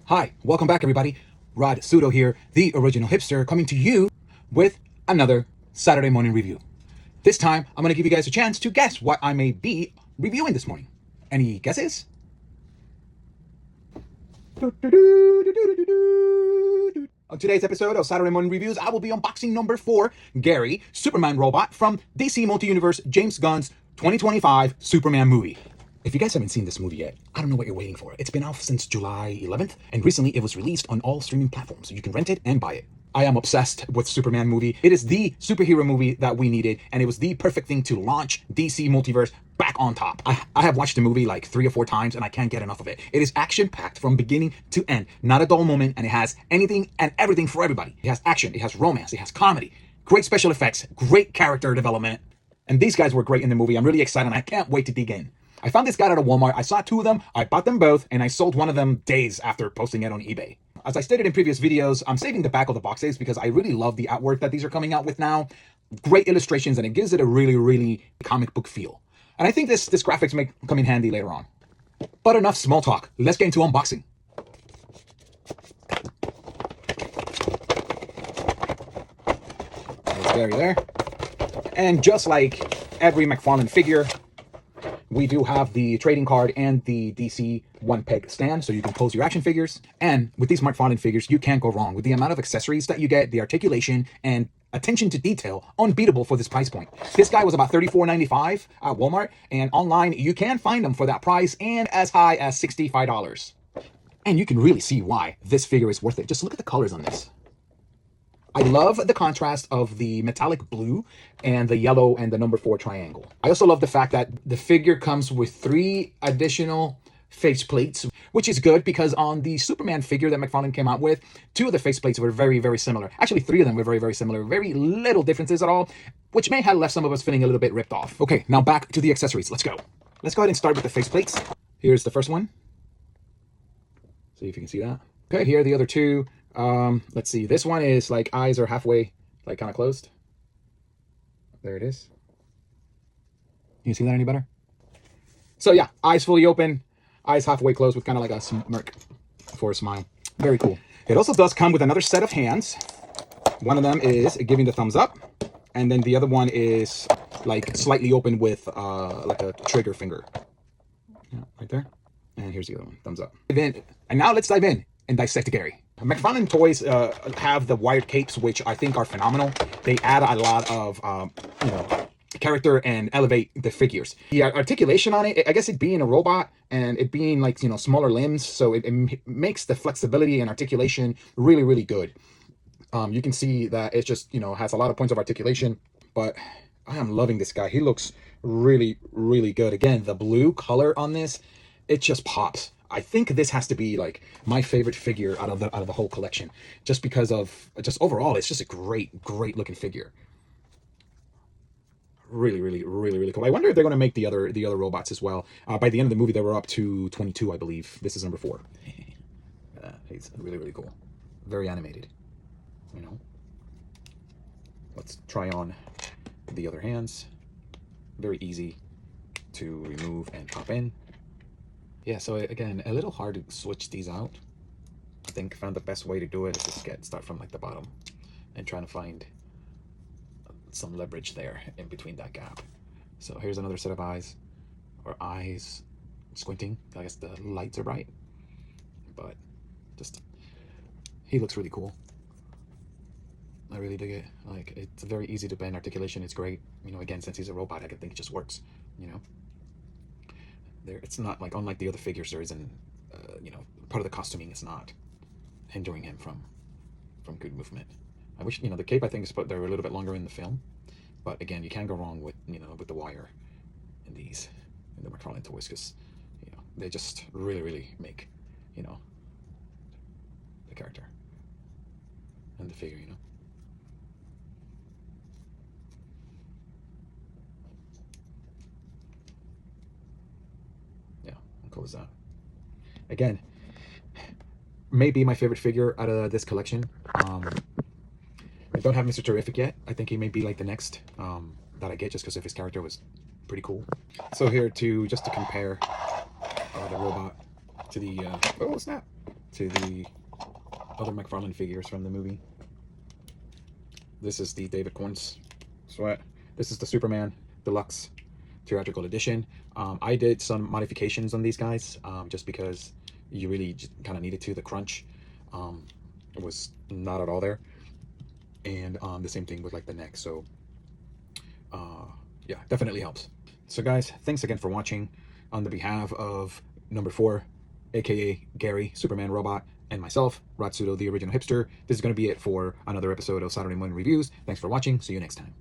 Hi, welcome back everybody. Rod Pseudo here, the original hipster, coming to you with another Saturday morning review. This time, I'm going to give you guys a chance to guess what I may be reviewing this morning. Any guesses? On today's episode of Saturday Morning Reviews, I will be unboxing number 4, Gary, Superman Robot from DC Multi-Universe James Gunn's 2025 Superman movie. If you guys haven't seen this movie yet, I don't know what you're waiting for. It's been out since July 11th, and recently it was released on all streaming platforms, so you can rent it and buy it. I am obsessed with Superman movie. It is the superhero movie that we needed, and it was the perfect thing to launch DC Multiverse back on top. I have watched the movie like 3 or 4 times, and I can't get enough of it. It is action-packed from beginning to end. Not a dull moment, and it has anything and everything for everybody. It has action, it has romance, it has comedy, great special effects, great character development, and these guys were great in the movie. I'm really excited, and I can't wait to dig in. I found this guide at a Walmart. I saw 2 of them, I bought them both, and I sold one of them days after posting it on eBay. As I stated in previous videos, I'm saving the back of the boxes because I really love the artwork that these are coming out with now. Great illustrations, and it gives it a really comic book feel. And I think this graphics may come in handy later on. But enough small talk. Let's get into unboxing. There's Gary there. And just like every McFarlane figure, we do have the trading card and the DC one-peg stand, so you can pose your action figures. And with these McFarlane figures, you can't go wrong. With the amount of accessories that you get, the articulation, and attention to detail, unbeatable for this price point. This guy was about $34.95 at Walmart, and online you can find them for that price and as high as $65. And you can really see why this figure is worth it. Just look at the colors on this. I love the contrast of the metallic blue and the yellow and the number 4 triangle. I also love the fact that the figure comes with 3 additional face plates, which is good because on the Superman figure that McFarlane came out with, 2 of the face plates were very similar. Actually, 3 of them were very similar. Very little differences at all, which may have left some of us feeling a little bit ripped off. Okay, now back to the accessories. Let's go. Let's go ahead and start with the face plates. Here's the first one. See if you can see that. Okay, here are the other 2. Let's see. This one is like eyes are halfway, like kind of closed. There it is. Can you see that any better? So yeah, eyes fully open, eyes halfway closed with kind of like a smirk for a smile. Very cool. It also does come with another set of hands. One of them is giving the thumbs up, and then the other one is like slightly open with like a trigger finger. Yeah, right there. And here's the other one, thumbs up. And now let's dive in and dissect Gary. McFarlane toys have the wired capes, which I think are phenomenal. They add a lot of, character and elevate the figures. The articulation on it, I guess it being a robot and it being like, smaller limbs, so it makes the flexibility and articulation really good. You can see that it just, has a lot of points of articulation, but I am loving this guy. He looks really good. Again, the blue color on this, it just pops. I think this has to be like my favorite figure out of the whole collection, just because of overall, it's just a great looking figure. Really cool. I wonder if they're going to make the other robots as well. By the end of the movie, they were up to 22, I believe. This is number 4. He's really cool. Very animated. Let's try on the other hands. Very easy to remove and pop in. Yeah, so again, a little hard to switch these out. I think I found the best way to do it is just start from like the bottom and trying to find some leverage there in between that gap. So here's another set of eyes, or eyes squinting. I guess the lights are bright, but just, he looks really cool. I really dig it. Like, it's very easy to bend, articulation is great. Again, since he's a robot, I think it just works, It's not like, unlike the other figures, there isn't, part of the costuming is not hindering him from good movement. I wish, the cape, I think, they're a little bit longer in the film, but again, you can't go wrong with, with the wire in the McFarlane toys, because, they just really make, the character and the figure, Cool as that. Again, maybe my favorite figure out of this collection. I don't have Mr. Terrific yet. I think he may be like the next that I get, just because of his character was pretty cool. So here just to compare the robot to the oh snap, to the other McFarlane figures from the movie. This is the David Corns sweat. This is the Superman Deluxe Theatrical Edition. I did some modifications on these guys just because you really just kind of needed to. The crunch was not at all there. And the same thing with like the neck. So yeah, definitely helps. So guys, thanks again for watching. On the behalf of number 4, aka Gary, Superman Robot, and myself, Ratsudo, the original hipster, this is going to be it for another episode of Saturday Morning Reviews. Thanks for watching. See you next time.